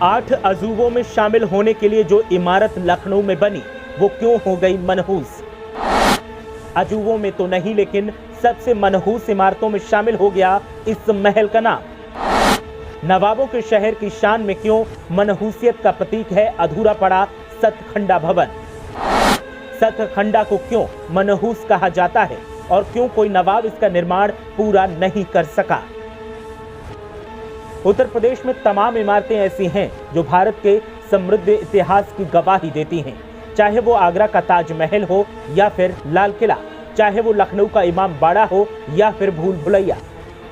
8 अजूबों में शामिल होने के लिए जो इमारत लखनऊ में बनी वो क्यों हो गई मनहूस? अजूबों में तो नहीं, लेकिन सबसे मनहूस इमारतों में शामिल हो गया इस महल का नाम। नवाबों के शहर की शान में क्यों मनहूसियत का प्रतीक है अधूरा पड़ा सतखंडा भवन? सतखंडा को क्यों मनहूस कहा जाता है और क्यों कोई नवाब इसका निर्माण पूरा नहीं कर सका? उत्तर प्रदेश में तमाम इमारतें ऐसी हैं जो भारत के समृद्ध इतिहास की गवाही देती हैं, चाहे वो आगरा का ताजमहल हो या फिर लाल किला, चाहे वो लखनऊ का इमाम बाड़ा हो या फिर भूल भुलैया।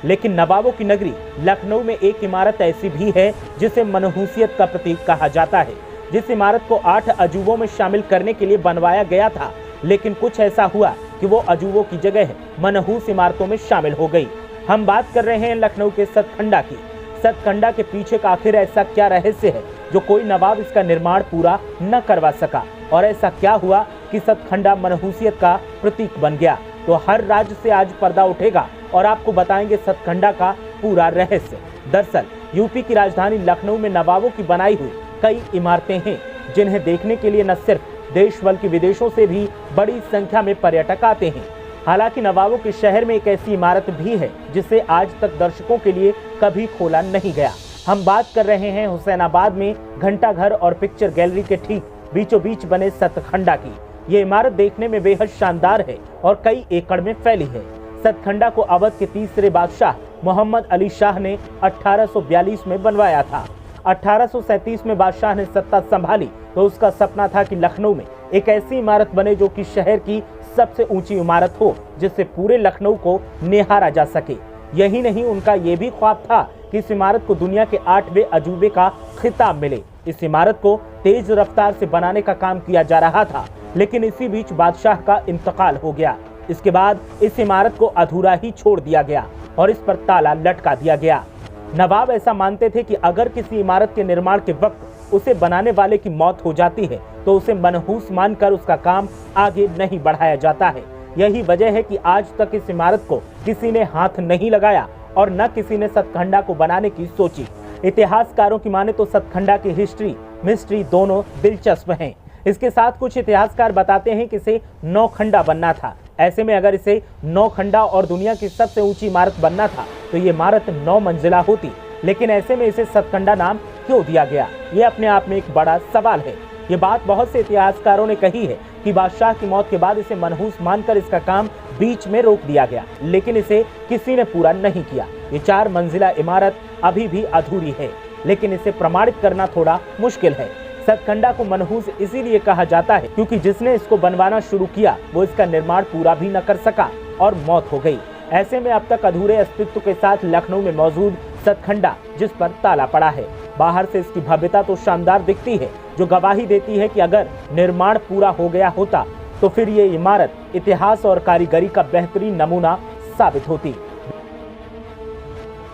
लेकिन नवाबों की नगरी लखनऊ में एक इमारत ऐसी भी है जिसे मनहूसियत का प्रतीक कहा जाता है, जिस इमारत को 8 अजूबों में शामिल करने के लिए बनवाया गया था, लेकिन कुछ ऐसा हुआ कि वो अजूबों की जगह मनहूस इमारतों में शामिल हो गई। हम बात कर रहे हैं लखनऊ के सतखंडा की। सतखंडा के पीछे का आखिर ऐसा क्या रहस्य है जो कोई नवाब इसका निर्माण पूरा न करवा सका, और ऐसा क्या हुआ कि सतखंडा मनहूसियत का प्रतीक बन गया? तो हर राज्य से आज पर्दा उठेगा और आपको बताएंगे सतखंडा का पूरा रहस्य। दरअसल यूपी की राजधानी लखनऊ में नवाबों की बनाई हुई कई इमारतें हैं जिन्हें देखने के लिए न सिर्फ देश बल्कि विदेशों से भी बड़ी संख्या में पर्यटक आते हैं। हालांकि नवाबों के शहर में एक ऐसी इमारत भी है जिसे आज तक दर्शकों के लिए कभी खोला नहीं गया। हम बात कर रहे हैं हुसैनाबाद में घंटा घर और पिक्चर गैलरी के ठीक बीचों बीच बने सतखंडा की। ये इमारत देखने में बेहद शानदार है और कई एकड़ में फैली है। सतखंडा को अवध के तीसरे बादशाह मोहम्मद अली शाह ने 1842 में बनवाया था। 1837 में बादशाह ने सत्ता संभाली तो उसका सपना था कि लखनऊ में एक ऐसी इमारत बने जो कि शहर की सबसे ऊंची इमारत हो, जिससे पूरे लखनऊ को निहारा जा सके। यही नहीं, उनका ये भी ख्वाब था कि इस इमारत को दुनिया के 8वें अजूबे का खिताब मिले। इस इमारत को तेज रफ्तार से बनाने का काम किया जा रहा था, लेकिन इसी बीच बादशाह का इंतकाल हो गया। इसके बाद इस इमारत को अधूरा ही छोड़ दिया गया और इस पर ताला लटका दिया गया। नवाब ऐसा मानते थे कि अगर किसी इमारत के निर्माण के वक्त उसे बनाने वाले की मौत हो जाती है तो उसे मनहूस मानकर उसका काम आगे नहीं बढ़ाया जाता है। यही वजह है कि आज तक इस इमारत को किसी ने हाथ नहीं लगाया और न किसी ने सतखंडा को बनाने की सोची। इतिहासकारों की माने तो सतखंडा की हिस्ट्री मिस्ट्री दोनों दिलचस्प हैं। इसके साथ कुछ इतिहासकार बताते हैं कि इसे 9 खंडा बनना था। ऐसे में अगर इसे 9 खंडा और दुनिया की सबसे ऊंची इमारत बनना था तो ये इमारत 9 मंजिला होती, लेकिन ऐसे में इसे सतखंडा नाम क्यों दिया गया, ये अपने आप में एक बड़ा सवाल है। ये बात बहुत से इतिहासकारों ने कही है कि बादशाह की मौत के बाद इसे मनहूस मानकर इसका काम बीच में रोक दिया गया, लेकिन इसे किसी ने पूरा नहीं किया। ये 4 मंजिला इमारत अभी भी अधूरी है, लेकिन इसे प्रमाणित करना थोड़ा मुश्किल है। सतखंडा को मनहूस इसीलिए कहा जाता है क्योंकि जिसने इसको बनवाना शुरू किया वो इसका निर्माण पूरा भी न कर सका और मौत हो गई। ऐसे में अब तक अधूरे अस्तित्व के साथ लखनऊ में मौजूद सतखंडा, जिस पर ताला पड़ा है, बाहर से इसकी भव्यता तो शानदार दिखती है, जो गवाही देती है कि अगर निर्माण पूरा हो गया होता तो फिर ये इमारत इतिहास और कारीगरी का बेहतरीन नमूना साबित होती।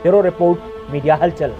ब्यूरो रिपोर्ट, मीडिया हलचल।